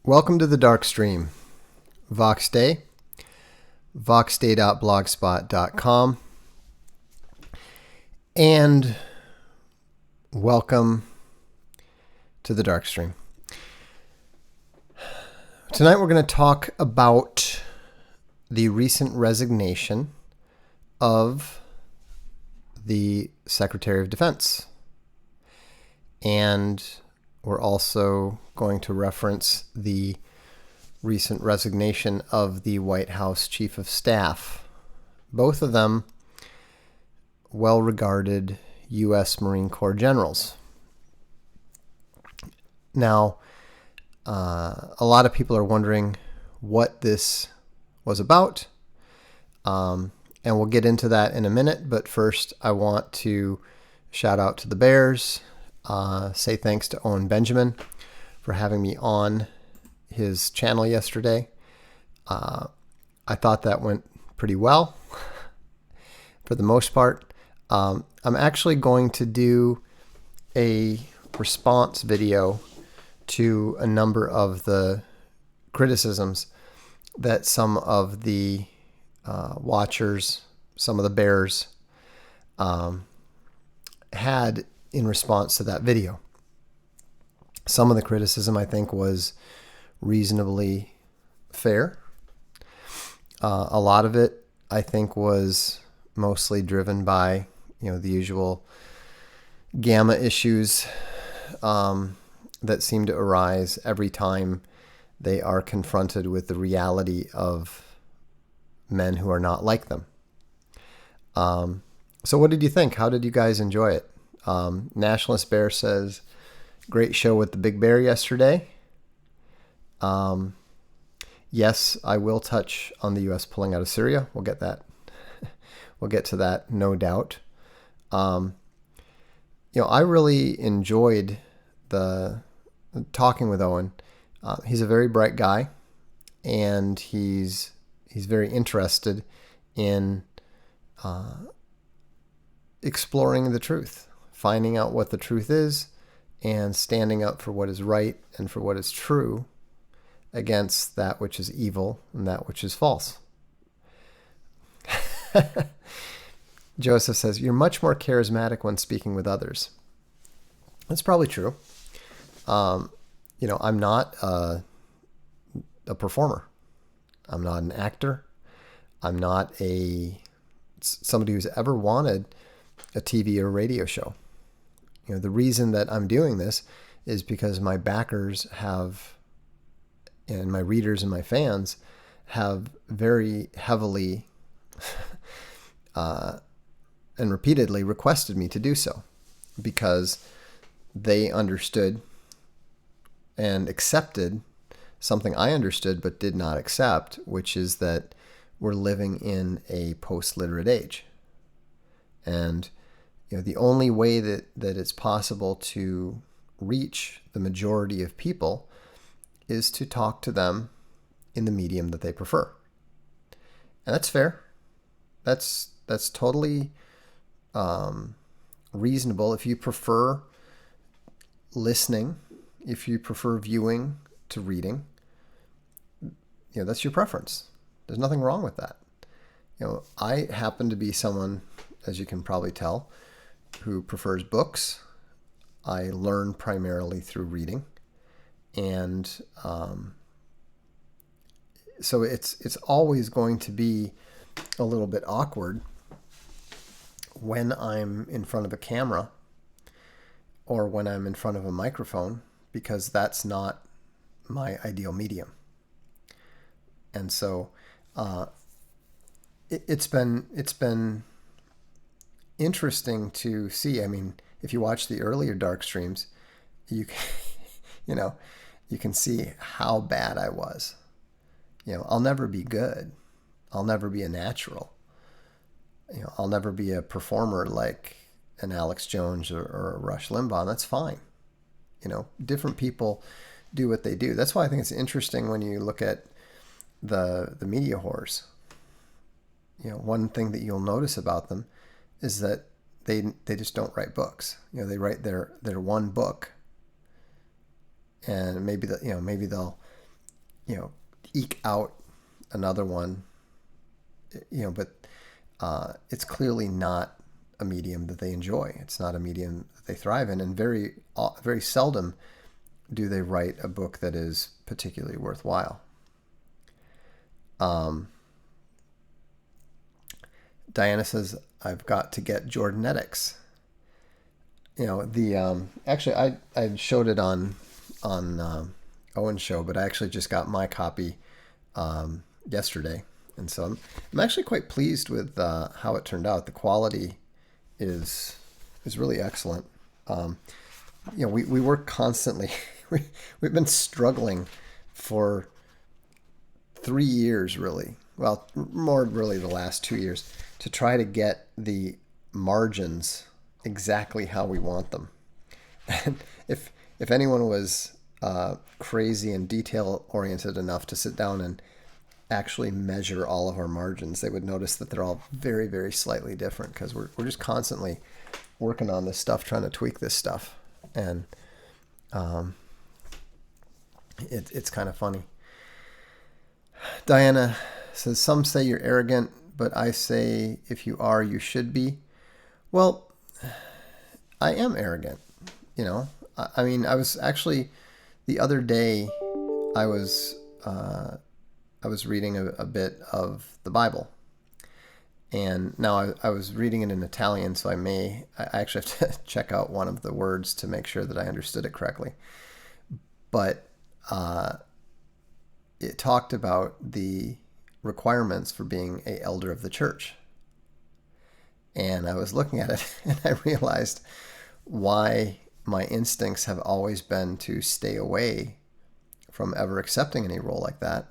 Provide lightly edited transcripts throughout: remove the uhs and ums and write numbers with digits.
Welcome to the Darkstream. Vox Day, voxday.blogspot.com, and welcome to the Darkstream. Tonight we're going to talk about the recent resignation of the Secretary of Defense. And we're also going to reference the recent resignation of the White House Chief of Staff. Both of them well-regarded U.S. Marine Corps generals. Now, a lot of people are wondering what this was about, and we'll get into that in a minute. But first, I want to shout out to the Bears. Say thanks to Owen Benjamin for having me on his channel yesterday. I thought that went pretty well for the most part. I'm actually going to do a response video to a number of the criticisms that some of the watchers, some of the Bears, had in response to that video. Some of the criticism, I think, was reasonably fair. A lot of it, I think, was mostly driven by, the usual gamma issues that seem to arise every time they are confronted with the reality of men who are not like them. So what did you think? How did you guys enjoy it? Nationalist Bear says, great show with the Big Bear yesterday. Yes, I will touch on the U.S. pulling out of Syria. We'll get that. We'll get to that, no doubt. I really enjoyed the talking with Owen. He's a very bright guy, and he's very interested in exploring the truth, finding out what the truth is, and standing up for what is right and for what is true against that which is evil and that which is false. Joseph says, you're much more charismatic when speaking with others. That's probably true. I'm not a performer. I'm not an actor. I'm not somebody who's ever wanted a TV or radio show. The reason that I'm doing this is because my backers have, and my readers and my fans have very heavily and repeatedly requested me to do so, because they understood and accepted something I understood but did not accept, which is that we're living in a post-literate age. And the only way that it's possible to reach the majority of people is to talk to them in the medium that they prefer. And that's fair. That's totally reasonable. If you prefer listening, if you prefer viewing to reading, that's your preference. There's nothing wrong with that. I happen to be someone, as you can probably tell, who prefers books. I learn primarily through reading. And so it's always going to be a little bit awkward when I'm in front of a camera or when I'm in front of a microphone, because that's not my ideal medium. And so it's been interesting to see. I mean, if you watch the earlier dark streams, you can see how bad I was. I'll never be good. I'll never be a natural. I'll never be a performer like an Alex Jones or a Rush Limbaugh, and that's fine. Different people do what they do. That's why I think it's interesting when you look at the media whores. One thing that you'll notice about them is that they just don't write books. They write their one book, and maybe they'll eke out another one, but it's clearly not a medium that they enjoy. It's not a medium that they thrive in, and very, very seldom do they write a book that is particularly worthwhile. Diana says, I've got to get Jordanetics. Actually, I showed it on Owen's show, but I actually just got my copy yesterday, and so I'm actually quite pleased with how it turned out. The quality is really excellent. We work constantly. We've been struggling for 3 years, really. Well, more really the last 2 years, to try to get the margins exactly how we want them. And if anyone was crazy and detail oriented enough to sit down and actually measure all of our margins, they would notice that they're all very, very slightly different, because we're just constantly working on this stuff, trying to tweak this stuff, and it's kind of funny. Diana says, some say you're arrogant, but I say if you are, you should be. Well, I am arrogant. I mean, I was actually, the other day, I was reading a bit of the Bible, and now I was reading it in Italian, so I actually have to check out one of the words to make sure that I understood it correctly. But it talked about the requirements for being an elder of the church. And I was looking at it, and I realized why my instincts have always been to stay away from ever accepting any role like that,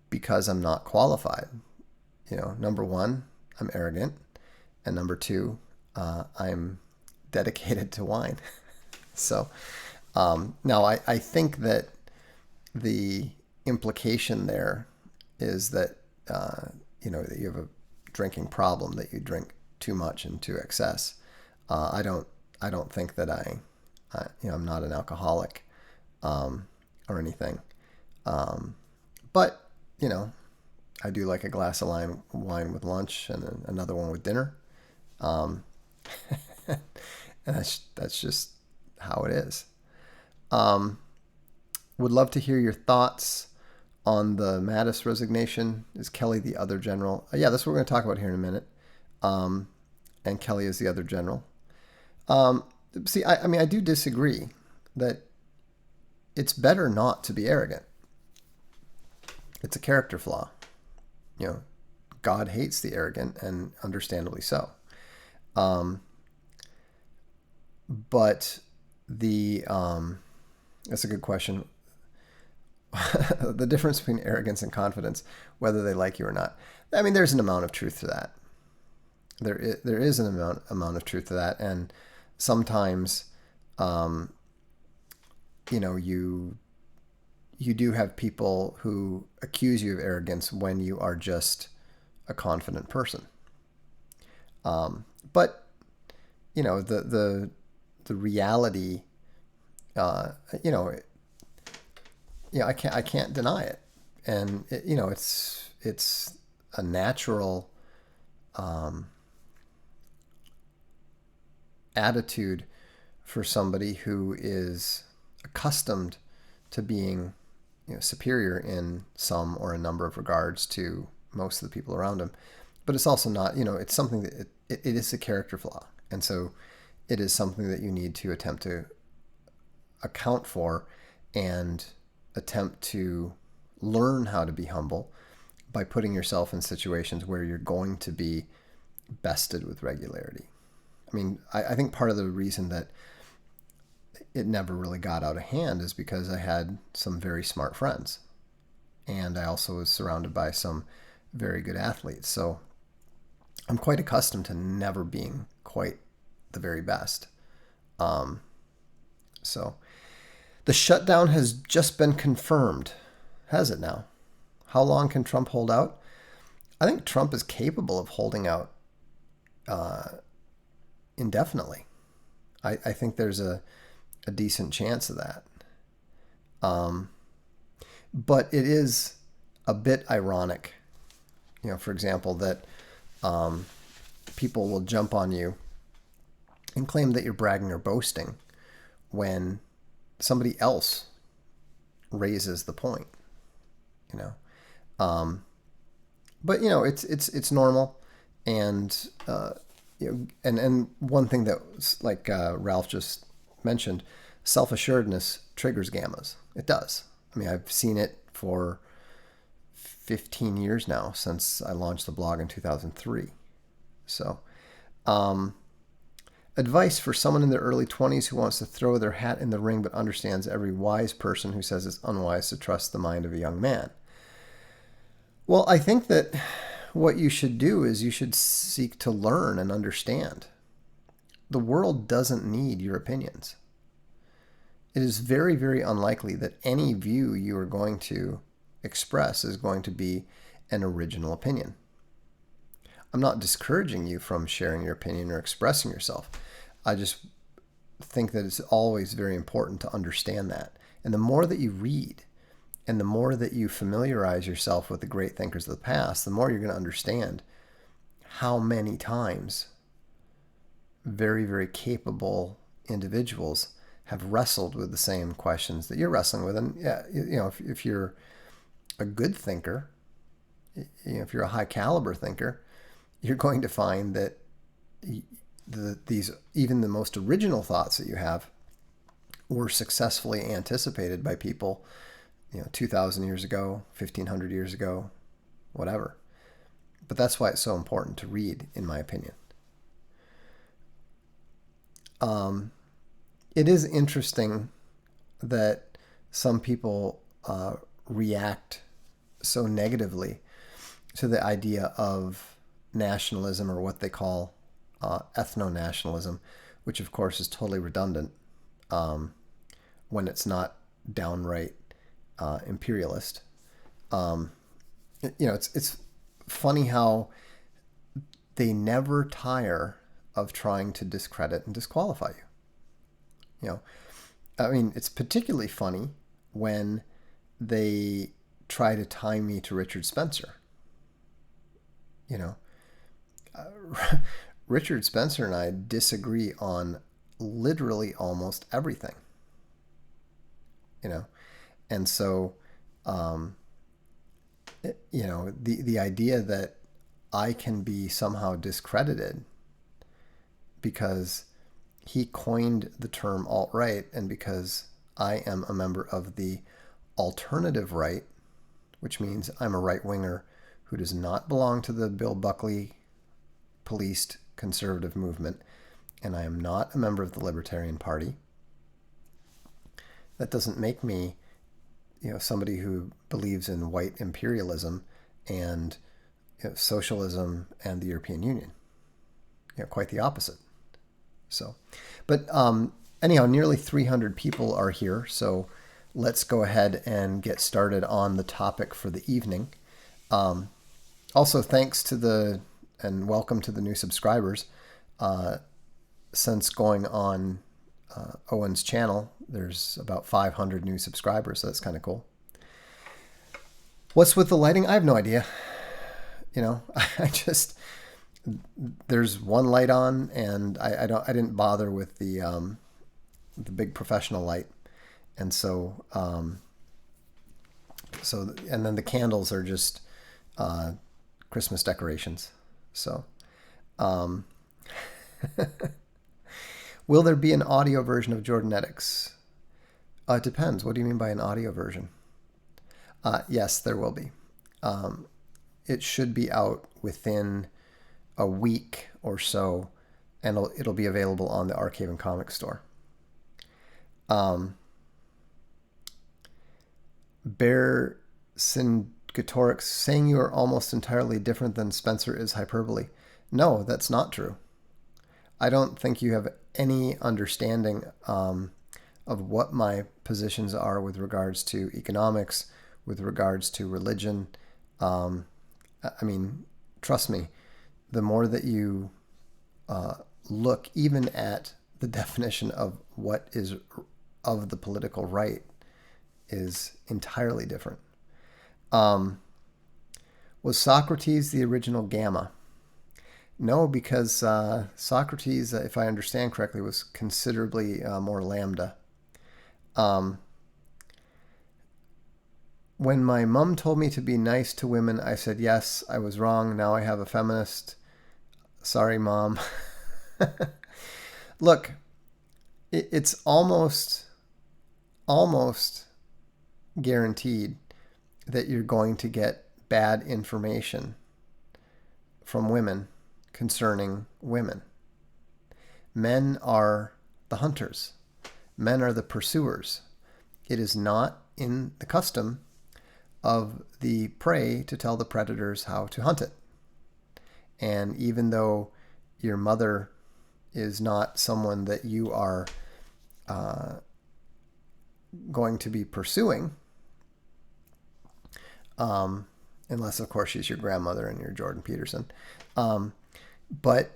because I'm not qualified. Number one, I'm arrogant, and number two, I'm dedicated to wine. So now I think that the implication there is that that you have a drinking problem, that you drink too much and to excess. I don't think that I'm not an alcoholic or anything. But I do like a glass of wine with lunch and another one with dinner. And that's just how it is. Would love to hear your thoughts on the Mattis resignation. Is Kelly the other general? Yeah, that's what we're going to talk about here in a minute. And Kelly is the other general. See, I mean, I do disagree that it's better not to be arrogant. It's a character flaw. God hates the arrogant, and understandably so. But that's a good question. The difference between arrogance and confidence, whether they like you or not. I mean, there's an amount of truth to that. There is an amount of truth to that, and sometimes, you do have people who accuse you of arrogance when you are just a confident person. But the reality, I can't deny it, and it's a natural attitude for somebody who is accustomed to being superior in some or a number of regards to most of the people around him. But it's also not, it's something that it is a character flaw, and so it is something that you need to attempt to account for and attempt to learn how to be humble by putting yourself in situations where you're going to be bested with regularity. I mean, I think part of the reason that it never really got out of hand is because I had some very smart friends, and I also was surrounded by some very good athletes. So I'm quite accustomed to never being quite the very best. So the shutdown has just been confirmed. Has it now? How long can Trump hold out? I think Trump is capable of holding out indefinitely. I think there's a decent chance of that. But it is a bit ironic, for example, that people will jump on you and claim that you're bragging or boasting when somebody else raises the point, you know. But it's normal, and and one thing that, like Ralph just mentioned, self-assuredness triggers gammas. It does. I mean, I've seen it for 15 years now, since I launched the blog in 2003. So, advice for someone in their early 20s who wants to throw their hat in the ring but understands every wise person who says it's unwise to trust the mind of a young man. Well, I think that what you should do is you should seek to learn and understand. The world doesn't need your opinions. It is very, very unlikely that any view you are going to express is going to be an original opinion. I'm not discouraging you from sharing your opinion or expressing yourself. I just think that it's always very important to understand that. And the more that you read and the more that you familiarize yourself with the great thinkers of the past, the more you're going to understand how many times very, very capable individuals have wrestled with the same questions that you're wrestling with. And yeah, if you're a good thinker, if you're a high caliber thinker, you're going to find that these, even the most original thoughts that you have, were successfully anticipated by people, 2,000 years ago, 1,500 years ago, whatever. But that's why it's so important to read, in my opinion. It is interesting that some people react so negatively to the idea of nationalism, or what they call ethno-nationalism, which of course is totally redundant when it's not downright imperialist. It's funny how they never tire of trying to discredit and disqualify you. I mean, it's particularly funny when they try to tie me to Richard Spencer. Richard Spencer and I disagree on literally almost everything. And so, the idea that I can be somehow discredited because he coined the term alt-right, and because I am a member of the alternative right, which means I'm a right-winger who does not belong to the Bill Buckley policed conservative movement, and I am not a member of the Libertarian Party. That doesn't make me, somebody who believes in white imperialism and socialism and the European Union. Quite the opposite. So, but anyhow, nearly 300 people are here, so let's go ahead and get started on the topic for the evening. Also, thanks to and welcome to the new subscribers. Since going on Owen's channel, there's about 500 new subscribers, so that's kind of cool. What's with the lighting? I have no idea. I just, there's one light on, and I didn't bother with the big professional light, and so and then the candles are just Christmas decorations. So, will there be an audio version of Jordanetics? It depends. What do you mean by an audio version? Yes, there will be. It should be out within a week or so, and it'll be available on the Arcade and Comic Store. Bear Syngatorix, saying you are almost entirely different than Spencer is hyperbole. No, that's not true. I don't think you have any understanding of what my positions are with regards to economics, with regards to religion. I mean, trust me, the more that you look even at the definition of what is of the political right, is entirely different. Was Socrates the original Gamma? No, because Socrates, if I understand correctly, was considerably more Lambda. When my mom told me to be nice to women, I said yes, I was wrong. Now I have a feminist. Sorry, Mom. Look, it's almost guaranteed that you're going to get bad information from women concerning women. Men are the hunters. Men are the pursuers. It is not in the custom of the prey to tell the predators how to hunt it. And even though your mother is not someone that you are going to be pursuing, unless, of course, she's your grandmother and you're Jordan Peterson. But,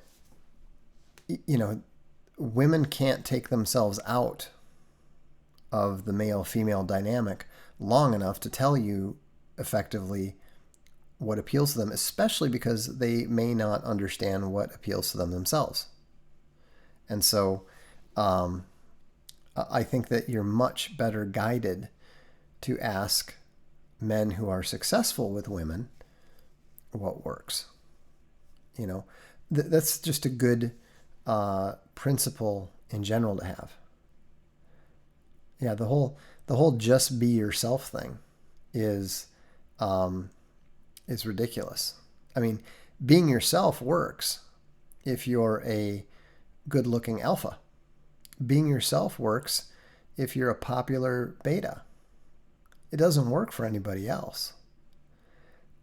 women can't take themselves out of the male-female dynamic long enough to tell you effectively what appeals to them, especially because they may not understand what appeals to them themselves. And so I think that you're much better guided to ask men who are successful with women what works. That's just a good principle in general to have. Yeah, the whole just be yourself thing is ridiculous. I mean, being yourself works if you're a good-looking alpha. Being yourself works if you're a popular beta. It doesn't work for anybody else.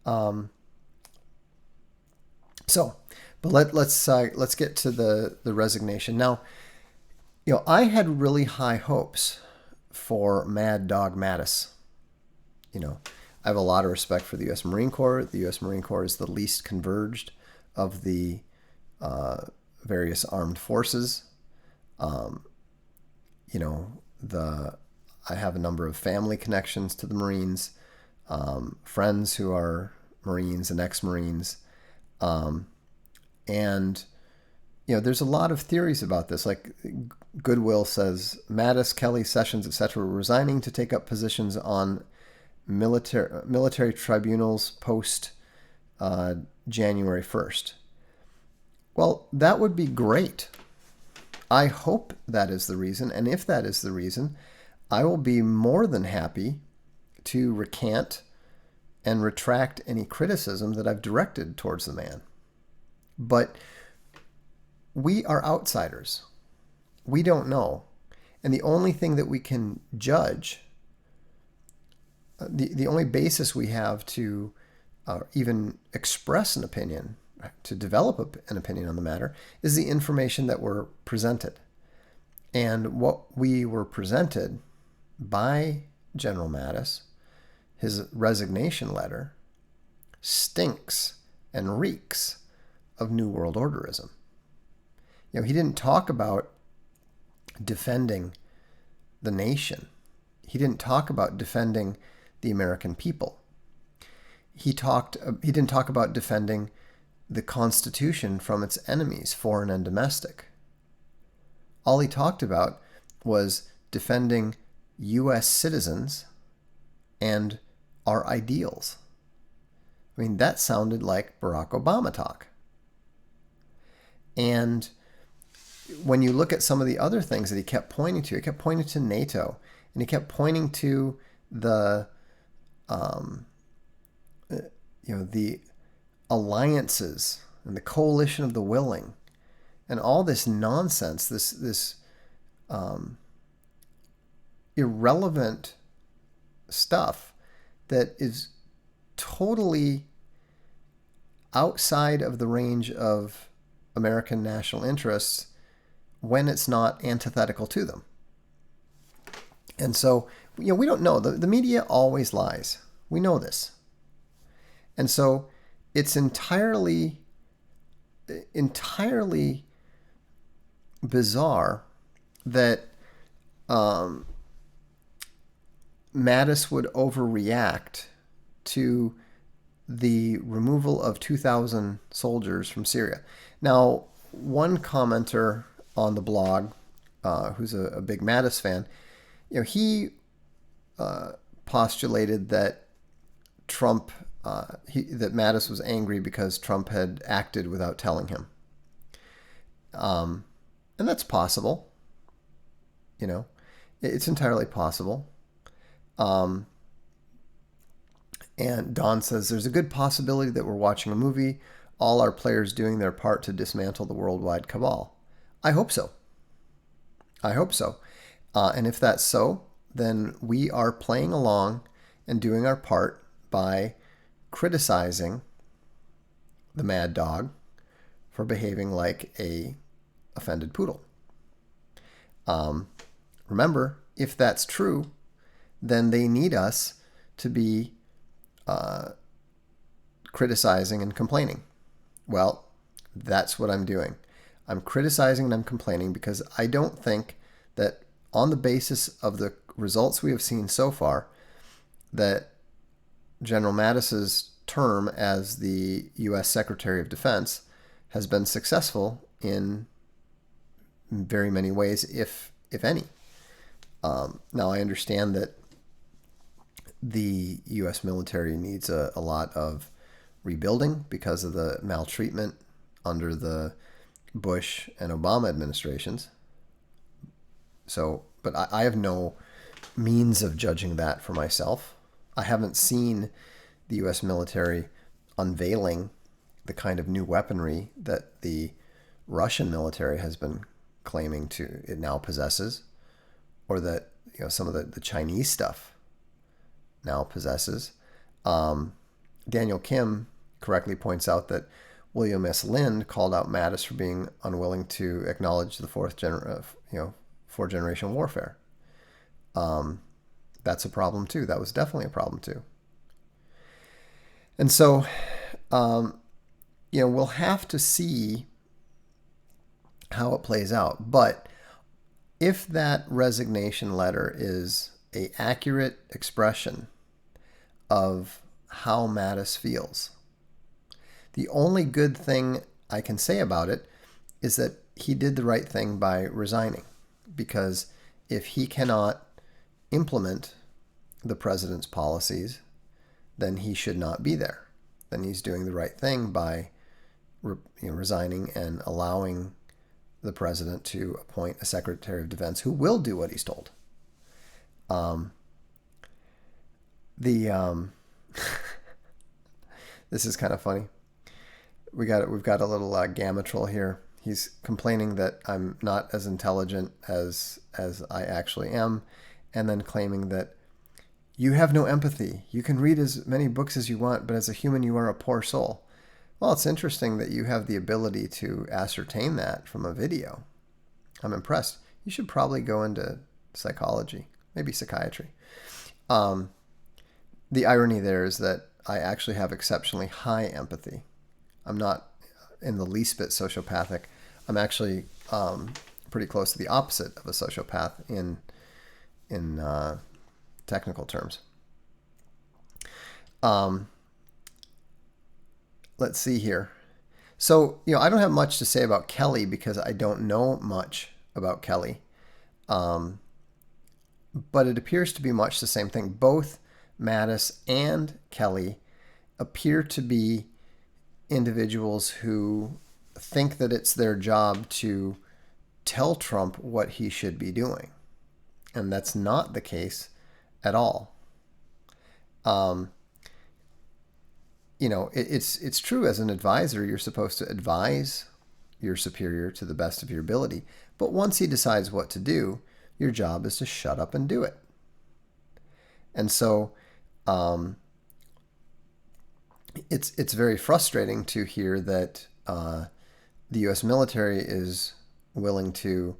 But let's get to the resignation. Now, I had really high hopes for Mad Dog Mattis. I have a lot of respect for the U.S. Marine Corps. The U.S. Marine Corps is the least converged of the various armed forces. I have a number of family connections to the Marines, friends who are Marines and ex-Marines. There's a lot of theories about this. Like Goodwill says, Mattis, Kelly, Sessions, etc. were resigning to take up positions on military tribunals post January 1st. Well, that would be great. I hope that is the reason. And if that is the reason, I will be more than happy to recant and retract any criticism that I've directed towards the man. But we are outsiders. We don't know. And the only thing that we can judge, the only basis we have to even express an opinion, to develop an opinion on the matter, is the information that we're presented. And what we were presented by General Mattis, his resignation letter, stinks and reeks of New World Orderism. He didn't talk about defending the nation. He didn't talk about defending the American people. He didn't talk about defending the Constitution from its enemies, foreign and domestic. All he talked about was defending U.S. citizens and our ideals. I mean, that sounded like Barack Obama talk. And when you look at some of the other things that he kept pointing to, he kept pointing to NATO, and he kept pointing to the alliances and the coalition of the willing, and all this nonsense, this irrelevant stuff that is totally outside of the range of American national interests when it's not antithetical to them. And so, we don't know. The media always lies. We know this. And so it's entirely bizarre that Mattis would overreact to the removal of 2,000 soldiers from Syria. Now, one commenter on the blog, who's a big Mattis fan, he postulated that that Mattis was angry because Trump had acted without telling him. And that's possible. It's entirely possible. And Don says, there's a good possibility that we're watching a movie, all our players doing their part to dismantle the worldwide cabal. I hope so. And if that's so, then we are playing along and doing our part by criticizing the mad dog for behaving like a offended poodle. Remember, if that's true, then they need us to be criticizing and complaining. Well, that's what I'm doing. I'm criticizing and I'm complaining because I don't think that on the basis of the results we have seen so far, that General Mattis's term as the U.S. Secretary of Defense has been successful in very many ways, if any. Now, I understand that the U.S. military needs a lot of rebuilding because of the maltreatment under the Bush and Obama administrations. But I have no means of judging that for myself. I haven't seen the U.S. military unveiling the kind of new weaponry that the Russian military has been claiming it now possesses, or that some of the Chinese stuff now possesses. Daniel Kim correctly points out that William S. Lind called out Mattis for being unwilling to acknowledge the fourth generation warfare. That's a problem too. That was definitely a problem too. And so, we'll have to see how it plays out. But if that resignation letter is an accurate expression of how Mattis feels, the only good thing I can say about it is that he did the right thing by resigning. Because if he cannot implement the president's policies, then he should not be there. Then he's doing the right thing by resigning and allowing the president to appoint a Secretary of Defense who will do what he's told. This is kind of funny. We've got a little Gamatrol here. He's complaining that I'm not as intelligent as I actually am, and then claiming that you have no empathy. You can read as many books as you want, but as a human, you are a poor soul. Well, it's interesting that you have the ability to ascertain that from a video. I'm impressed. You should probably go into psychology, maybe psychiatry. The irony there is that I actually have exceptionally high empathy. I'm not in the least bit sociopathic. I'm actually pretty close to the opposite of a sociopath in technical terms. Let's see here. So, I don't have much to say about Kelly because I don't know much about Kelly. But it appears to be much the same thing. Both Mattis and Kelly appear to be individuals who think that it's their job to tell Trump what he should be doing. And that's not the case at all. It's true as an advisor, you're supposed to advise your superior to the best of your ability. But once he decides what to do, your job is to shut up and do it. And so it's very frustrating to hear that the U.S. military is willing to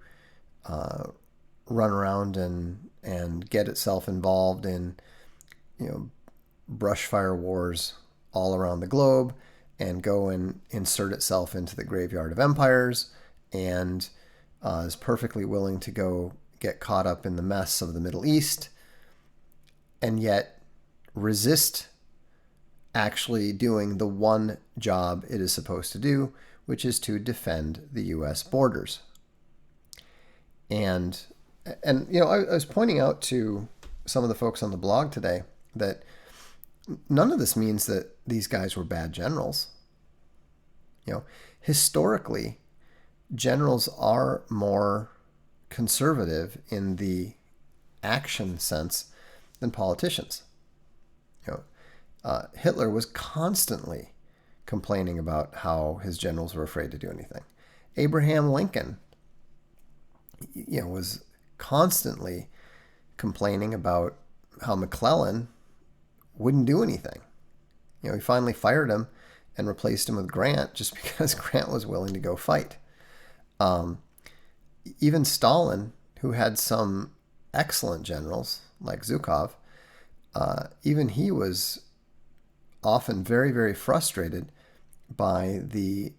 run around and get itself involved in brush fire wars all around the globe and go and insert itself into the graveyard of empires, and is perfectly willing to go get caught up in the mess of the Middle East and yet resist actually doing the one job it is supposed to do, which is to defend the U.S. borders. And I was pointing out to some of the folks on the blog today that none of this means that these guys were bad generals. Historically, generals are more conservative in the action sense than politicians. Hitler was constantly complaining about how his generals were afraid to do anything. Abraham Lincoln, was constantly complaining about how McClellan wouldn't do anything. He finally fired him and replaced him with Grant just because Grant was willing to go fight. Even Stalin, who had some excellent generals like Zhukov, even he was often very, very frustrated by the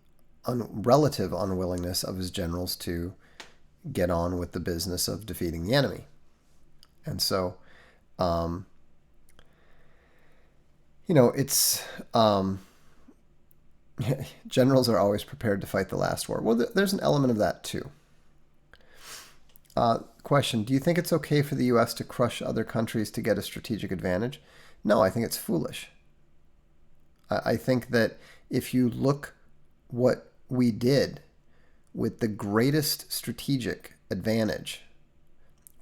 relative unwillingness of his generals to get on with the business of defeating the enemy. And so, it's generals are always prepared to fight the last war. Well, there's an element of that too. Question, do you think it's okay for the U.S. to crush other countries to get a strategic advantage? No, I think it's foolish. I think that if you look what we did with the greatest strategic advantage,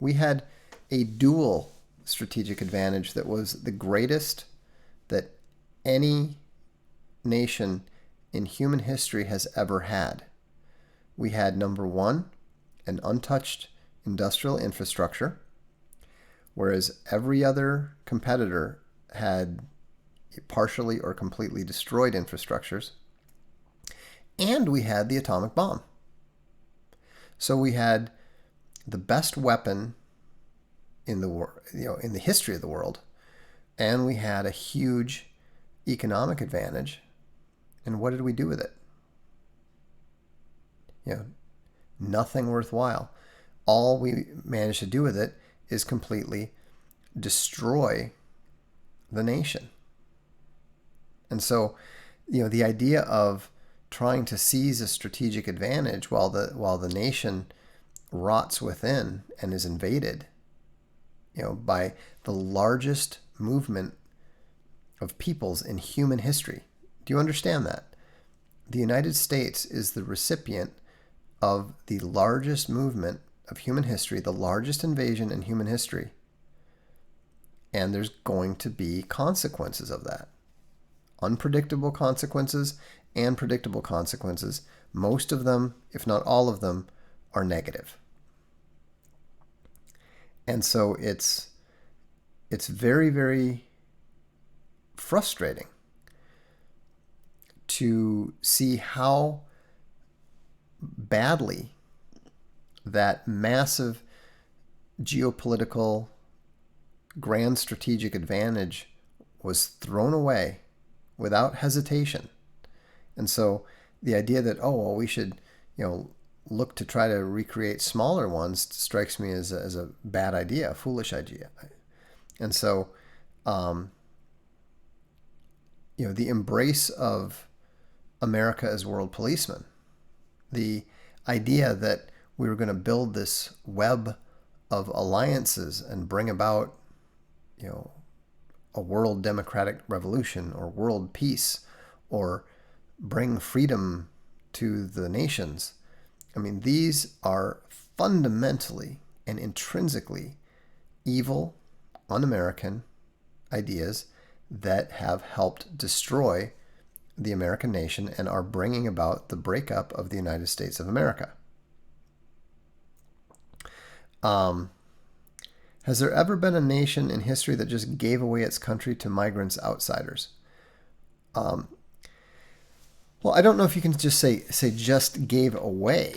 we had a dual strategic advantage that was the greatest that any nation in human history has ever had. We had, number one, an untouched industrial infrastructure, whereas every other competitor had partially or completely destroyed infrastructures. And we had the atomic bomb. So we had the best weapon in the in the history of the world, and we had a huge economic advantage. And what did we do with it? Nothing worthwhile. All we managed to do with it is completely destroy the nation. And so, the idea of trying to seize a strategic advantage while the nation rots within and is invaded, by the largest movement of peoples in human history. Do you understand that? The United States is the recipient of the largest movement of human history, the largest invasion in human history. And there's going to be consequences of that. Unpredictable consequences and predictable consequences. Most of them, if not all of them, are negative. And so it's very, very frustrating to see how badly that massive geopolitical grand strategic advantage was thrown away without hesitation. And so the idea that, we should, look to try to recreate smaller ones strikes me as a bad idea, a foolish idea. And so, the embrace of America as world policeman, the idea that we were going to build this web of alliances and bring about, a world democratic revolution or world peace or bring freedom to the nations. I mean, these are fundamentally and intrinsically evil, un-American ideas that have helped destroy the American nation and are bringing about the breakup of the United States of America. Has there ever been a nation in history that just gave away its country to migrants, outsiders? Well, I don't know if you can just say just gave away,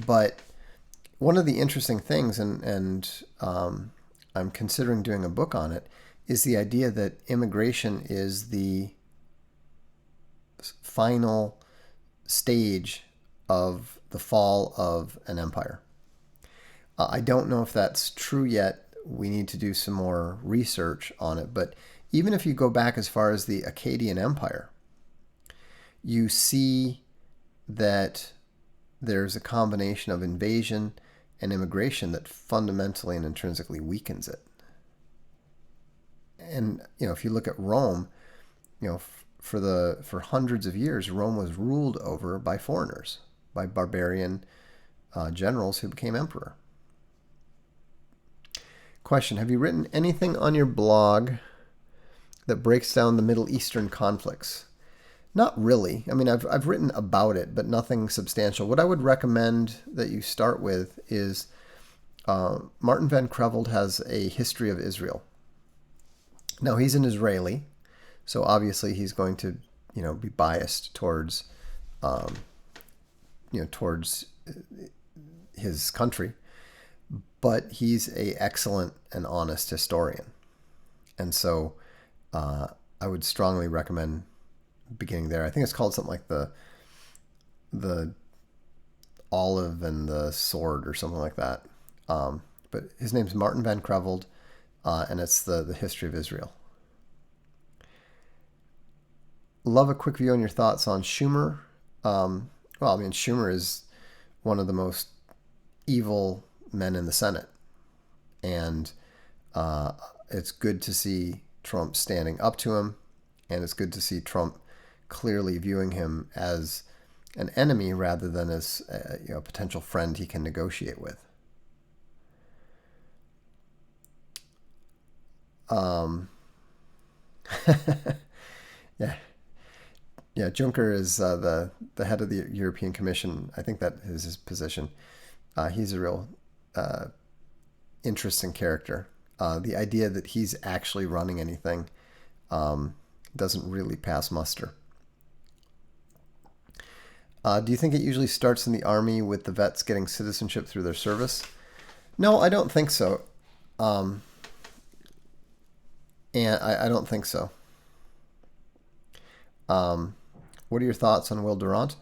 but one of the interesting things, and I'm considering doing a book on it, is the idea that immigration is the final stage of the fall of an empire. I don't know if that's true yet we need to do some more research on it. But even if you go back as far as the Akkadian Empire, you see that there's a combination of invasion and immigration that fundamentally and intrinsically weakens it. And if you look at Rome, for hundreds of years, Rome was ruled over by foreigners, by barbarian generals who became emperor. Question: have you written anything on your blog that breaks down the Middle Eastern conflicts? Not really. I mean, I've written about it, but nothing substantial. What I would recommend that you start with is Martin Van Creveld has a history of Israel. Now, he's an Israeli, so obviously he's going to, be biased towards, towards his country. But he's an excellent and honest historian. And so I would strongly recommend beginning there. I think it's called something like the Olive and the Sword or something like that. But his name's Martin Van Creveld, and it's the history of Israel. Love a quick view on your thoughts on Schumer. Schumer is one of the most evil men in the Senate, and it's good to see Trump standing up to him, and it's good to see Trump clearly viewing him as an enemy rather than as a potential friend he can negotiate with. Juncker is the head of the European Commission. I think that is his position. He's a real interesting character. The idea that he's actually running anything doesn't really pass muster. Do you think it usually starts in the Army with the vets getting citizenship through their service? No, I don't think so. And I don't think so. What are your thoughts on Will Durant?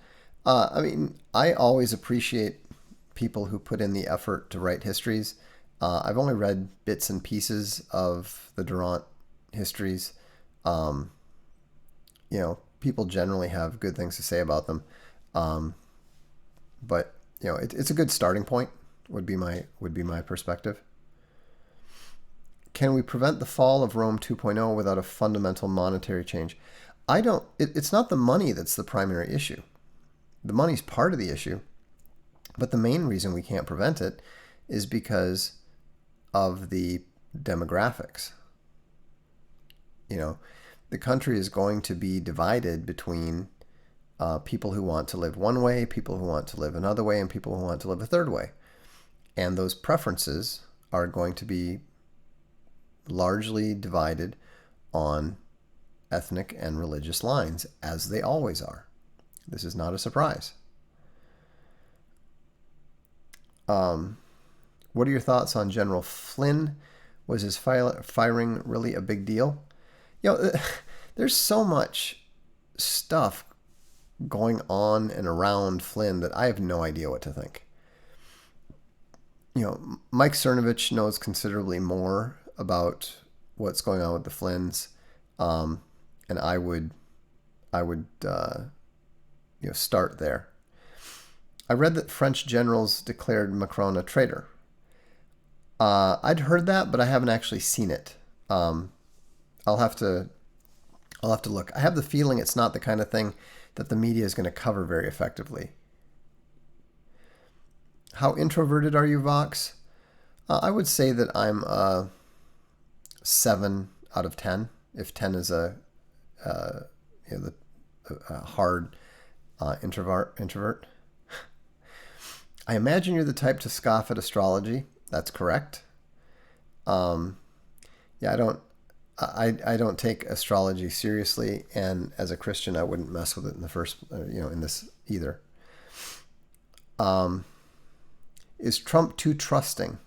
I always appreciate people who put in the effort to write histories. I've only read bits and pieces of the Durant histories. People generally have good things to say about them. But it's a good starting point, would be my perspective. Can we prevent the fall of Rome 2.0 without a fundamental monetary change? It's not the money that's the primary issue. The money's part of the issue, but the main reason we can't prevent it is because of the demographics. The country is going to be divided between people who want to live one way, people who want to live another way, and people who want to live a third way. And those preferences are going to be largely divided on ethnic and religious lines, as they always are. This is not a surprise. What are your thoughts on General Flynn? Was his firing really a big deal? There's so much stuff going on and around Flynn that I have no idea what to think. Mike Cernovich knows considerably more about what's going on with the Flynns, and I would start there. I read that French generals declared Macron a traitor. I'd heard that, but I haven't actually seen it. I'll have to look. I have the feeling it's not the kind of thing that the media is going to cover very effectively. How introverted are you, Vox? I would say that I'm a 7 out of 10. If 10 is a hard introvert. I imagine you're the type to scoff at astrology. That's correct. I don't take astrology seriously, and as a Christian, I wouldn't mess with it in the first, in this either. Is Trump too trusting?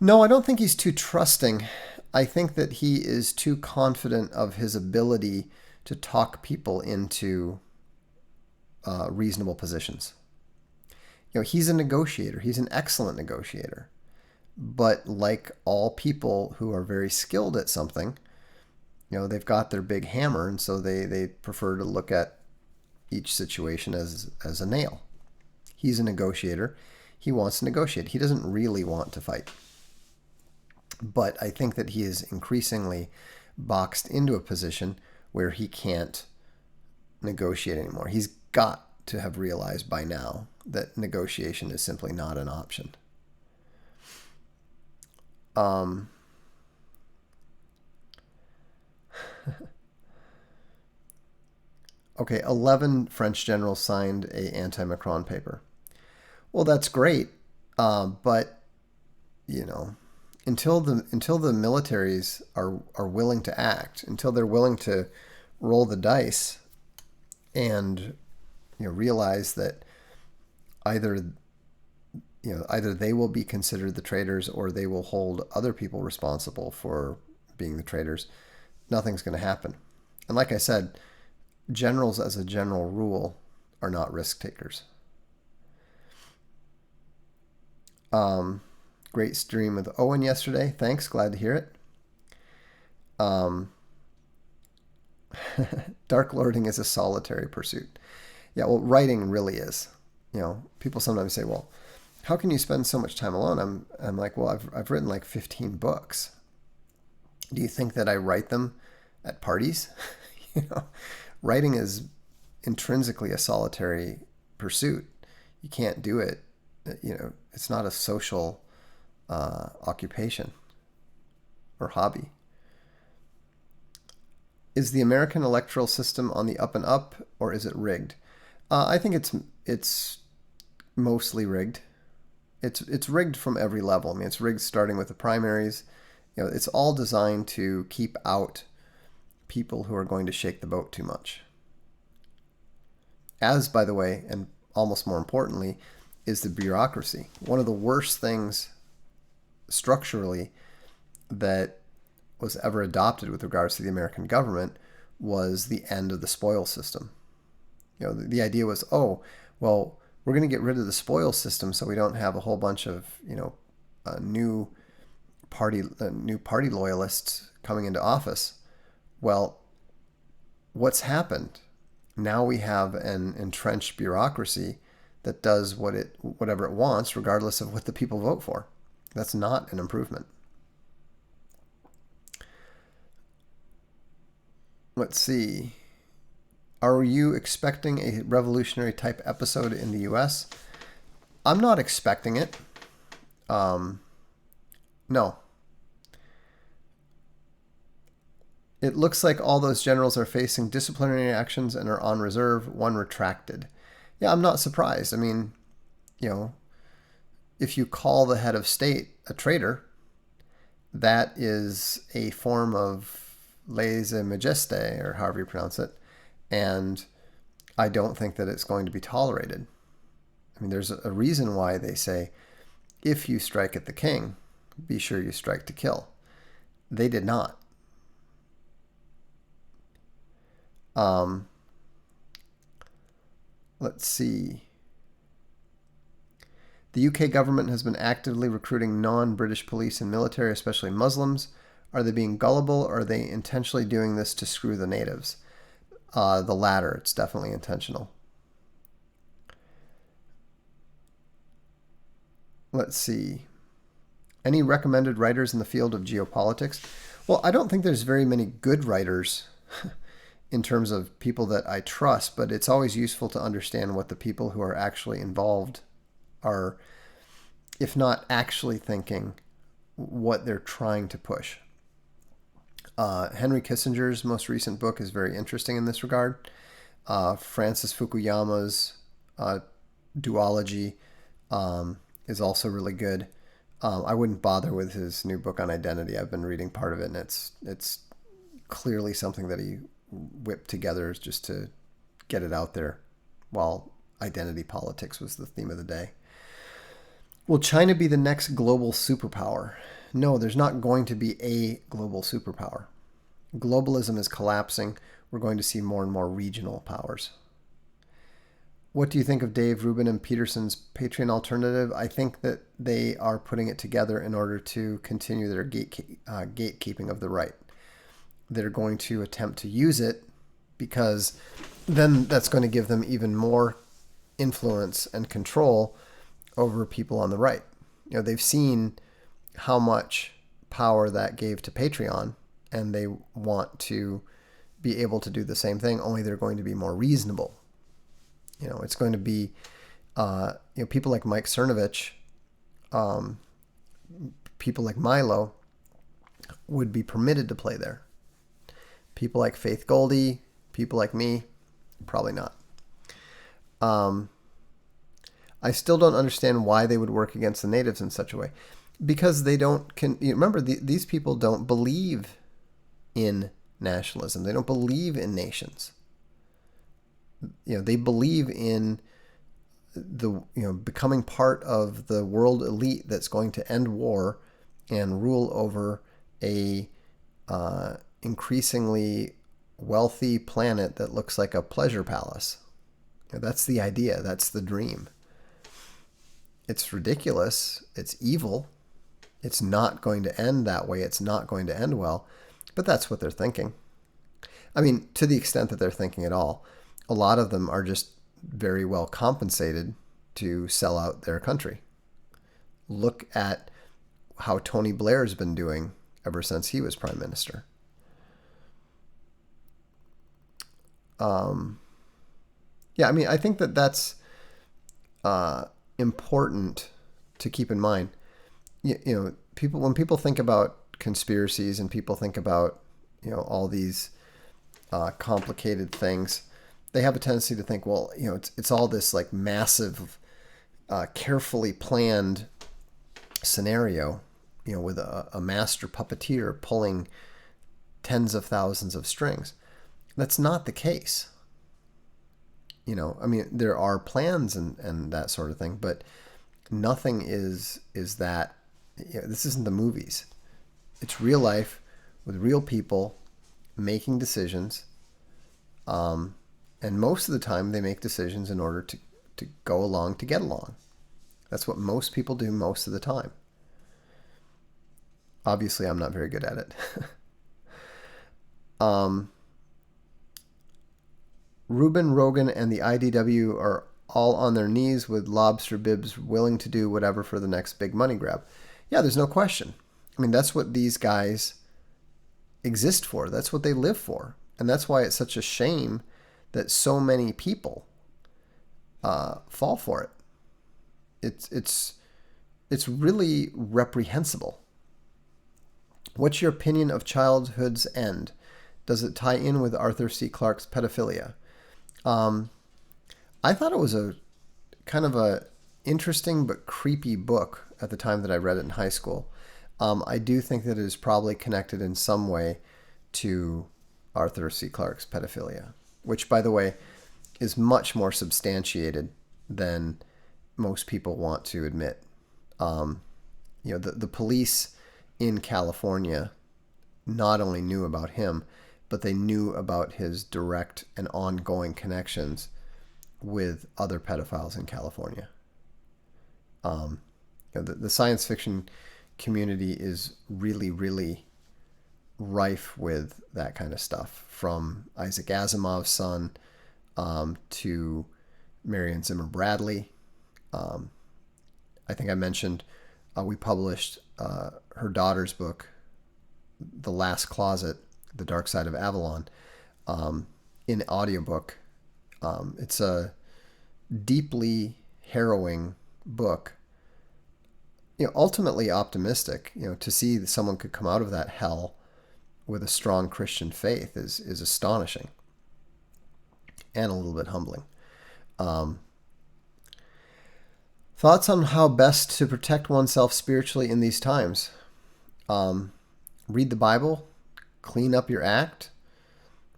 No, I don't think he's too trusting. I think that he is too confident of his ability to talk people into reasonable positions. He's a negotiator. He's an excellent negotiator. But like all people who are very skilled at something, they've got their big hammer, and so they prefer to look at each situation as a nail. He's a negotiator. He wants to negotiate. He doesn't really want to fight. But I think that he is increasingly boxed into a position where he can't negotiate anymore. He's got to have realized by now that negotiation is simply not an option. Okay, 11 French generals signed a anti-Macron paper. Well, that's great, but until the militaries are willing to act, until they're willing to roll the dice, and realize that either they will be considered the traitors or they will hold other people responsible for being the traitors, nothing's going to happen. And like I said, generals as a general rule are not risk takers. Great stream with Owen yesterday. Thanks. Glad to hear it. Dark lording is a solitary pursuit. Yeah, well, writing really is. People sometimes say, well, how can you spend so much time alone? I'm like, well, I've written like 15 books. Do you think that I write them at parties? Writing is intrinsically a solitary pursuit. You can't do it. It's not a social occupation or hobby. Is the American electoral system on the up and up, or is it rigged? I think it's mostly rigged. It's rigged from every level. I mean, it's rigged starting with the primaries. It's all designed to keep out people who are going to shake the boat too much. As, by the way, and almost more importantly, is the bureaucracy. One of the worst things structurally that was ever adopted with regards to the American government was the end of the spoils system. The idea was, oh, well, we're going to get rid of the spoils system so we don't have a whole bunch of, new party loyalists coming into office. Well, what's happened? Now we have an entrenched bureaucracy that does whatever it wants, regardless of what the people vote for. That's not an improvement. Let's see. Are you expecting a revolutionary type episode in the US? I'm not expecting it. No. It looks like all those generals are facing disciplinary actions and are on reserve, one retracted. Yeah, I'm not surprised. I mean, if you call the head of state a traitor, that is a form of lèse-majesté, or however you pronounce it, and I don't think that it's going to be tolerated. I mean, there's a reason why they say, if you strike at the king, be sure you strike to kill. They did not. Let's see. The UK government has been actively recruiting non-British police and military, especially Muslims. Are they being gullible, or are they intentionally doing this to screw the natives? The latter. It's definitely intentional. Let's see. Any recommended writers in the field of geopolitics? Well, I don't think there's very many good writers in terms of people that I trust, but it's always useful to understand what the people who are actually involved are, if not actually thinking, what they're trying to push. Henry Kissinger's most recent book is very interesting in this regard. Francis Fukuyama's duology is also really good. I wouldn't bother with his new book on identity. I've been reading part of it, and it's clearly something that he whipped together just to get it out there, while identity politics was the theme of the day. Will China be the next global superpower? No, there's not going to be a global superpower. Globalism is collapsing. We're going to see more and more regional powers. What do you think of Dave Rubin and Peterson's Patreon alternative? I think that they are putting it together in order to continue their gatekeeping of the right. They're going to attempt to use it because then that's going to give them even more influence and control over people on the right. They've seen how much power that gave to Patreon, and they want to be able to do the same thing, only they're going to be more reasonable. It's going to be, people like Mike Cernovich, people like Milo would be permitted to play there. People like Faith Goldie, people like me, probably not. I still don't understand why they would work against the natives in such a way. Because they don't, remember, these people don't believe in nationalism. They don't believe in nations. They believe in the becoming part of the world elite that's going to end war and rule over a increasingly wealthy planet that looks like a pleasure palace. That's the idea. That's the dream. It's ridiculous. It's evil. It's not going to end that way. It's not going to end well. But that's what they're thinking. I mean, to the extent that they're thinking at all. A lot of them are just very well compensated to sell out their country. Look at how Tony Blair's been doing ever since he was prime minister. I think that that's important to keep in mind. When people think about conspiracies and people think about all these complicated things, they have a tendency to think, well, it's all this like massive, carefully planned scenario, with a master puppeteer pulling tens of thousands of strings. That's not the case. There are plans and that sort of thing, but nothing is that. This isn't the movies. It's real life with real people making decisions. And most of the time they make decisions in order to go along to get along. That's what most people do most of the time. Obviously, I'm not very good at it. Rubin, Rogan, and the IDW are all on their knees with lobster bibs willing to do whatever for the next big money grab. Yeah, there's no question. That's what these guys exist for. That's what they live for. And that's why it's such a shame that so many people fall for it. It's really reprehensible. What's your opinion of Childhood's End? Does it tie in with Arthur C. Clarke's pedophilia? I thought it was a kind of a interesting but creepy book at the time that I read it in high school. I do think that it is probably connected in some way to Arthur C. Clarke's pedophilia, which, by the way, is much more substantiated than most people want to admit. The police in California not only knew about him, but they knew about his direct and ongoing connections with other pedophiles in California. The science fiction community is really, really rife with that kind of stuff, from Isaac Asimov's son to Marion Zimmer Bradley. I think I mentioned we published her daughter's book, The Last Closet, The Dark Side of Avalon, in audiobook. It's a deeply harrowing book. Ultimately optimistic. To see that someone could come out of that hell with a strong Christian faith is astonishing and a little bit humbling. Thoughts on how best to protect oneself spiritually in these times? Read the Bible, clean up your act,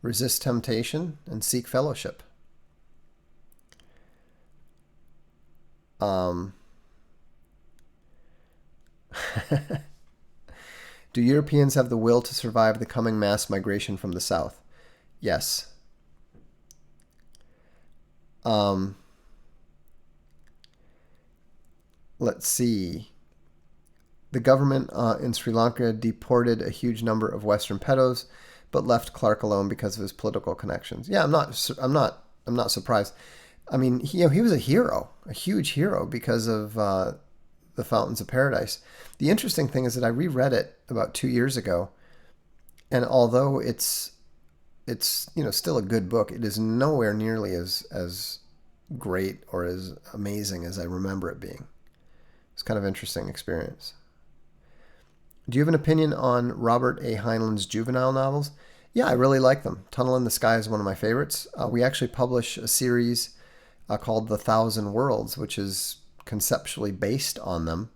resist temptation, and seek fellowship. Do Europeans have the will to survive the coming mass migration from the south? Yes. let's see. The government in Sri Lanka deported a huge number of Western pedos, but left Clark alone because of his political connections. Yeah, I'm not surprised. I mean, he was a hero, a huge hero because of the Fountains of Paradise. The interesting thing is that I reread it about 2 years ago, and although it's still a good book, it is nowhere nearly as great or as amazing as I remember it being. It's kind of an interesting experience. Do you have an opinion on Robert A. Heinlein's juvenile novels? Yeah, I really like them. Tunnel in the Sky is one of my favorites. We actually publish a series called The Thousand Worlds, which is conceptually based on them.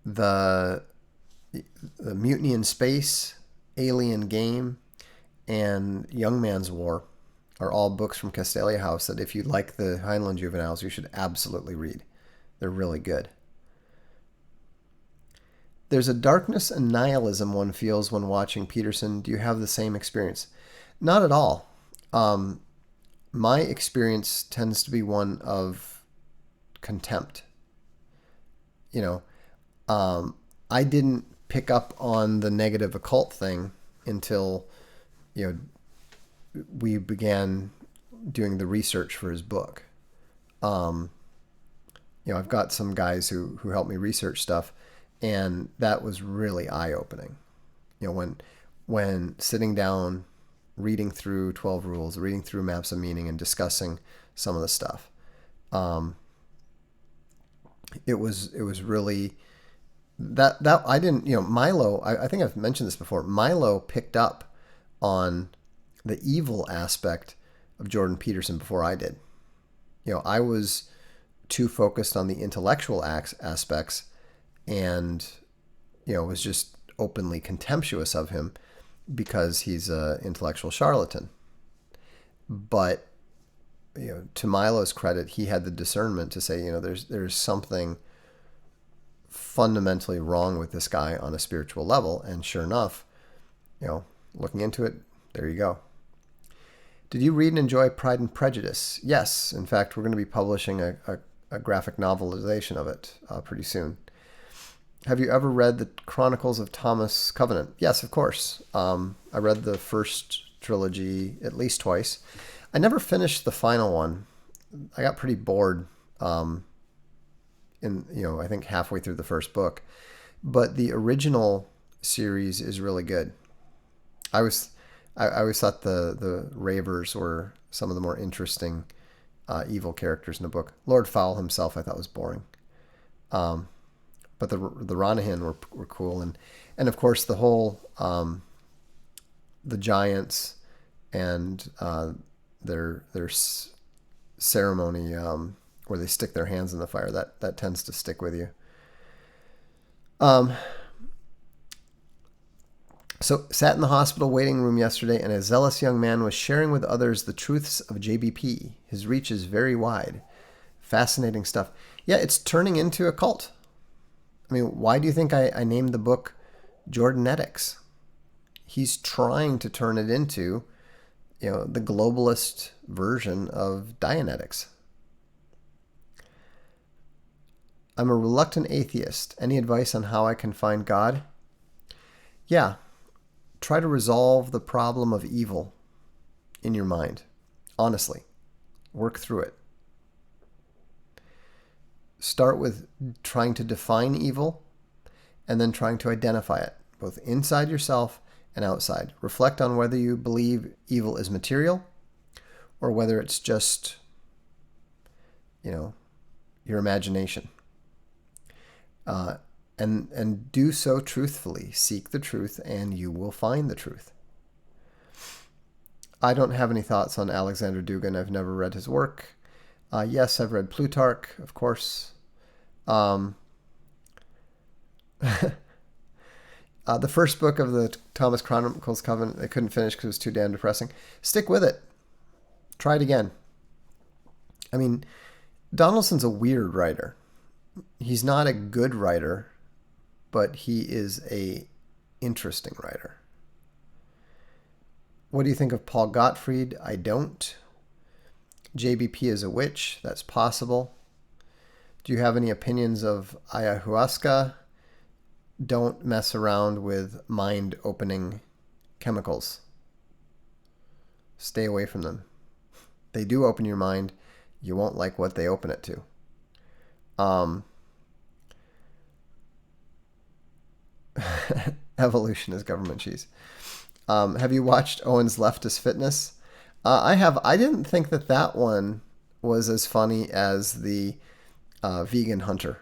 The Mutiny in Space, Alien Game, and Young Man's War are all books from Castalia House that if you like the Heinlein juveniles, you should absolutely read. They're really good. There's a darkness and nihilism one feels when watching Peterson. Do you have the same experience? Not at all. My experience tends to be one of contempt. I didn't pick up on the negative occult thing until, we began doing the research for his book. I've got some guys who help me research stuff, and that was really eye-opening. When sitting down, reading through 12 Rules, reading through Maps of Meaning, and discussing some of the stuff, it was really that I didn't, Milo. I think I've mentioned this before. Milo picked up on the evil aspect of Jordan Peterson before I did. I was too focused on the intellectual aspects, and was just openly contemptuous of him because he's an intellectual charlatan. But to Milo's credit, he had the discernment to say, there's something fundamentally wrong with this guy on a spiritual level. And sure enough, looking into it, there you go. Did you read and enjoy Pride and Prejudice? Yes. In fact, we're going to be publishing a graphic novelization of it pretty soon. Have you ever read the Chronicles of Thomas Covenant? Yes, of course. I read the first trilogy at least twice. I never finished the final one. I got pretty bored I think halfway through the first book. But the original series is really good. I always thought the Ravers were some of the more interesting evil characters in the book. Lord Fowl himself I thought was boring. But the Ronahan were cool, and of course the whole the giants and their ceremony where they stick their hands in the fire, that tends to stick with you. So sat in the hospital waiting room yesterday, and a zealous young man was sharing with others the truths of JBP. His reach is very wide. Fascinating stuff. Yeah, it's turning into a cult. I mean, why do you think I named the book Jordanetics? He's trying to turn it into, the globalist version of Dianetics. I'm a reluctant atheist. Any advice on how I can find God? Yeah. Try to resolve the problem of evil in your mind. Honestly. Work through it. Start with trying to define evil and then trying to identify it, both inside yourself and outside. Reflect on whether you believe evil is material or whether it's just, your imagination. And do so truthfully. Seek the truth and you will find the truth. I don't have any thoughts on Alexander Dugin. I've never read his work. Yes, I've read Plutarch, of course. The first book of the Thomas Chronicles Covenant, I couldn't finish because it was too damn depressing. Stick with it. Try it again. I mean, Donaldson's a weird writer. He's not a good writer, but he is a interesting writer. What do you think of Paul Gottfried? I don't. JBP is a witch. That's possible. Do you have any opinions of ayahuasca? Don't mess around with mind-opening chemicals. Stay away from them. They do open your mind. You won't like what they open it to. Evolution is government cheese. Have you watched Owen's Leftist Fitness? I have. I didn't think that one was as funny as the Vegan Hunter.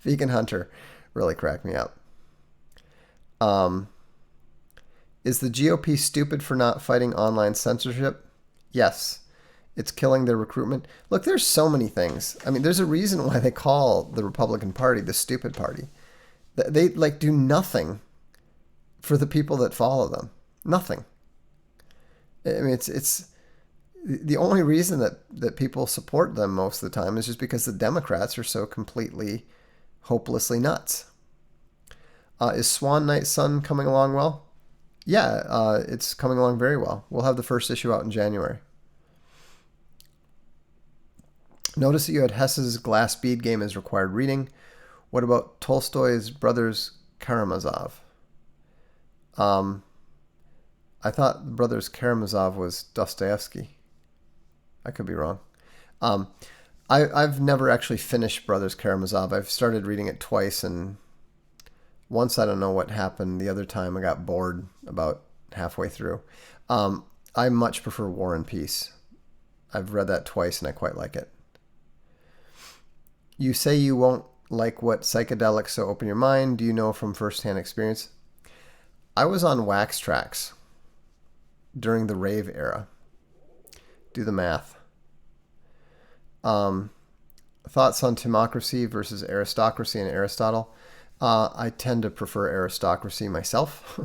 Vegan Hunter really cracked me up. Is the GOP stupid for not fighting online censorship? Yes. It's killing their recruitment. Look, there's so many things. I mean, there's a reason why they call the Republican Party the stupid party. They like do nothing for the people that follow them. Nothing. I mean, it's the only reason that people support them most of the time is just because the Democrats are so completely, hopelessly nuts. Is Swan Knight Sun coming along well? Yeah, it's coming along very well. We'll have the first issue out in January. Notice that you had Hess's Glass Bead game as required reading. What about Tolstoy's Brothers Karamazov? I thought Brothers Karamazov was Dostoevsky. I could be wrong. I've never actually finished Brothers Karamazov. I've started reading it twice, and once I don't know what happened. The other time I got bored about halfway through. I much prefer War and Peace. I've read that twice, and I quite like it. You say you won't like what psychedelics so open your mind. Do you know from firsthand experience? I was on wax tracks during the rave era. Do the math. Thoughts on democracy versus aristocracy and Aristotle? I tend to prefer aristocracy myself.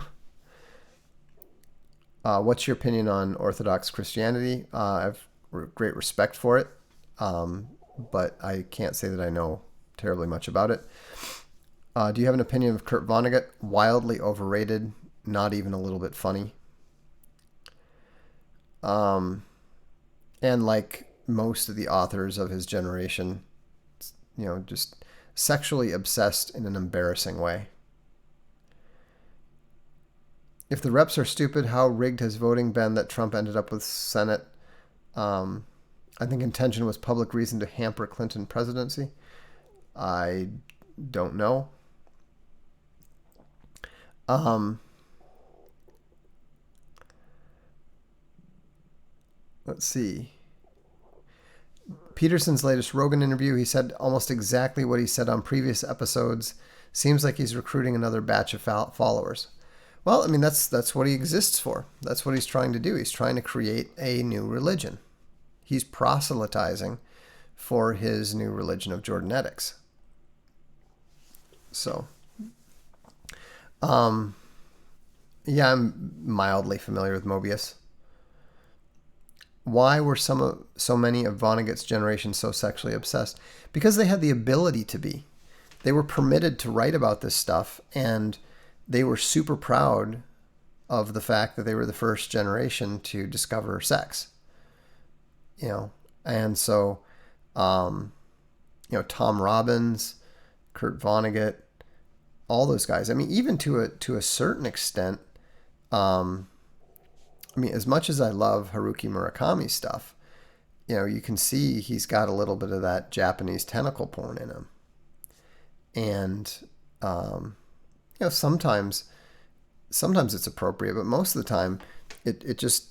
What's your opinion on Orthodox Christianity? I have great respect for it, but I can't say that I know terribly much about it. Do you have an opinion of Kurt Vonnegut? Wildly overrated, not even a little bit funny. And like most of the authors of his generation, just sexually obsessed in an embarrassing way. If the reps are stupid, how rigged has voting been that Trump ended up with Senate? I think intention was public reason to hamper Clinton presidency. I don't know. Let's see. Peterson's latest Rogan interview, he said almost exactly what he said on previous episodes. Seems like he's recruiting another batch of followers. Well, I mean, that's what he exists for. That's what he's trying to do. He's trying to create a new religion. He's proselytizing for his new religion of Jordanetics. So, yeah, I'm mildly familiar with Mobius. Why were so many of Vonnegut's generation so sexually obsessed? Because they had the ability to be. They were permitted to write about this stuff, and they were super proud of the fact that they were the first generation to discover sex. And so, Tom Robbins, Kurt Vonnegut, all those guys. I mean, even to a certain extent, as much as I love Haruki Murakami's stuff, you can see he's got a little bit of that Japanese tentacle porn in him. And, sometimes it's appropriate, but most of the time it just,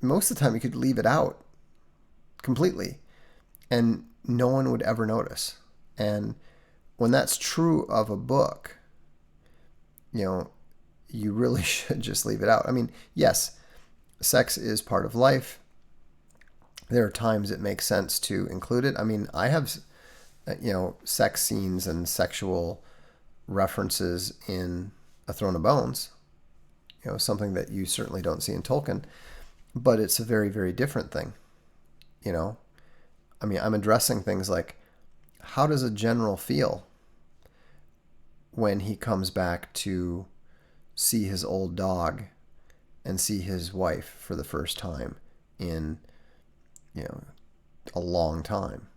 most of the time you could leave it out completely and no one would ever notice. And when that's true of a book, you really should just leave it out. I mean, yes, sex is part of life. There are times it makes sense to include it. I mean, I have, sex scenes and sexual references in A Throne of Bones, something that you certainly don't see in Tolkien, but it's a very, very different thing. I mean, I'm addressing things like, how does a general feel when he comes back to see his old dog and see his wife for the first time in, a long time.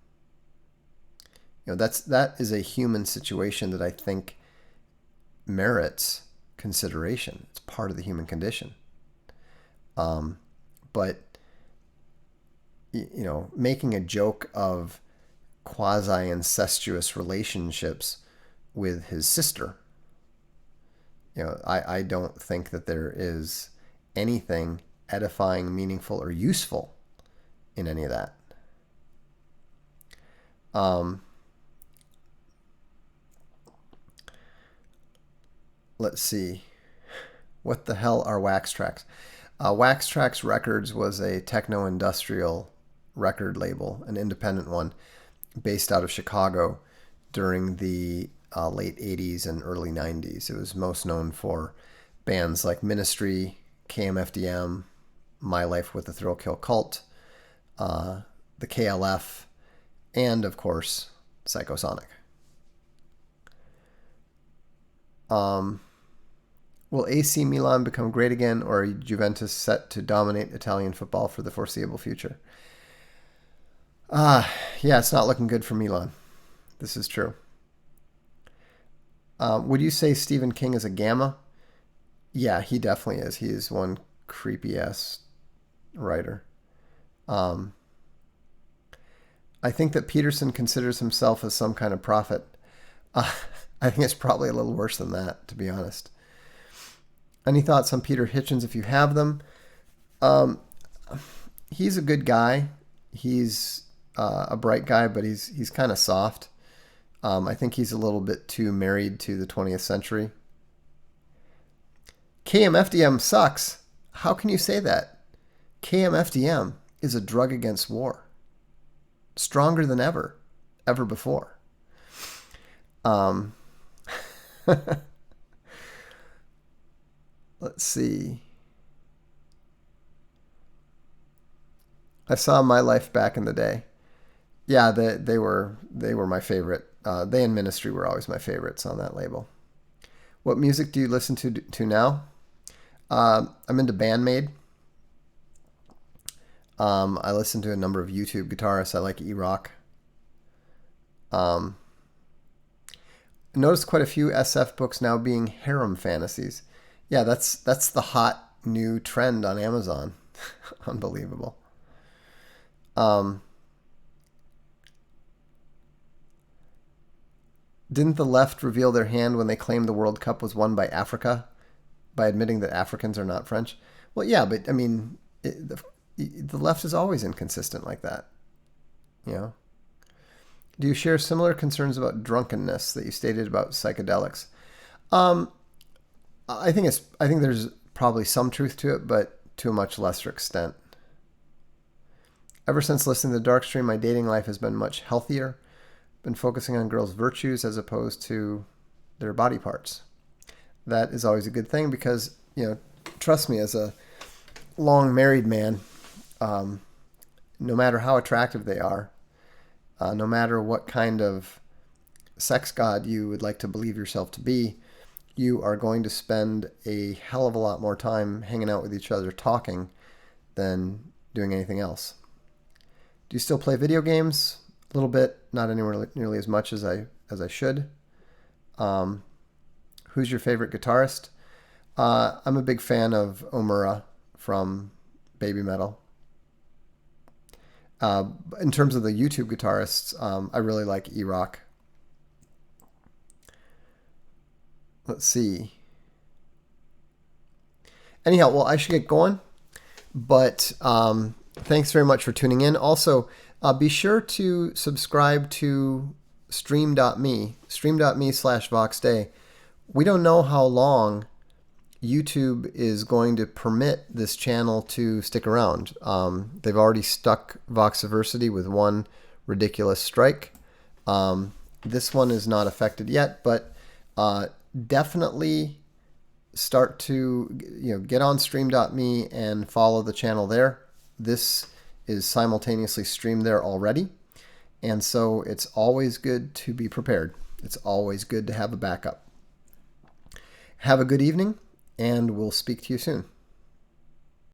That is a human situation that I think merits consideration. It's part of the human condition. But making a joke of quasi-incestuous relationships with his sister, I don't think that there is anything edifying, meaningful, or useful in any of that. Let's see. What the hell are Wax Trax? Wax Trax Records was a techno-industrial record label, an independent one, based out of Chicago during the late 80s and early 90s. It was most known for bands like Ministry, KMFDM, My Life with the Thrill Kill Cult, the KLF, and of course, Psychosonic. Will AC Milan become great again, or are Juventus set to dominate Italian football for the foreseeable future? Yeah, it's not looking good for Milan. This is true. Would you say Stephen King is a gamma? Yeah, he definitely is. He is one creepy-ass writer. I think that Peterson considers himself as some kind of prophet. I think it's probably a little worse than that, to be honest. Any thoughts on Peter Hitchens if you have them? He's a good guy. He's a bright guy, but he's kind of soft. I think he's a little bit too married to the 20th century. KMFDM sucks. How can you say that? KMFDM is a drug against war. Stronger than ever before. Let's see. I saw My Life back in the day. Yeah, they were my favorite. They and Ministry were always my favorites on that label. What music do you listen to now? I'm into Bandmade. I listen to a number of YouTube guitarists. I like E-Rock. I noticed quite a few SF books now being harem fantasies. Yeah, that's the hot new trend on Amazon. Unbelievable. Didn't the left reveal their hand when they claimed the World Cup was won by Africa by admitting that Africans are not French? Well, yeah, but I mean, the left is always inconsistent like that. Do you share similar concerns about drunkenness that you stated about psychedelics? I think there's probably some truth to it, but to a much lesser extent. Ever since listening to Darkstream, my dating life has been much healthier. Been focusing on girls' virtues as opposed to their body parts. That is always a good thing because, trust me, as a long married man, no matter how attractive they are, no matter what kind of sex god you would like to believe yourself to be, you are going to spend a hell of a lot more time hanging out with each other talking than doing anything else. Do you still play video games? A little bit, not anywhere nearly as much as I should. Who's your favorite guitarist? I'm a big fan of Omura from Baby Metal. In terms of the YouTube guitarists, I really like E-Rock. Let's see. Anyhow, well, I should get going. But thanks very much for tuning in. Also, be sure to subscribe to stream.me/VoxDay. We don't know how long YouTube is going to permit this channel to stick around. They've already stuck Voxiversity with one ridiculous strike. This one is not affected yet, but definitely start to get on stream.me and follow the channel there. This is simultaneously streamed there already, and so it's always good to be prepared. It's always good to have a backup. Have a good evening, and we'll speak to you soon.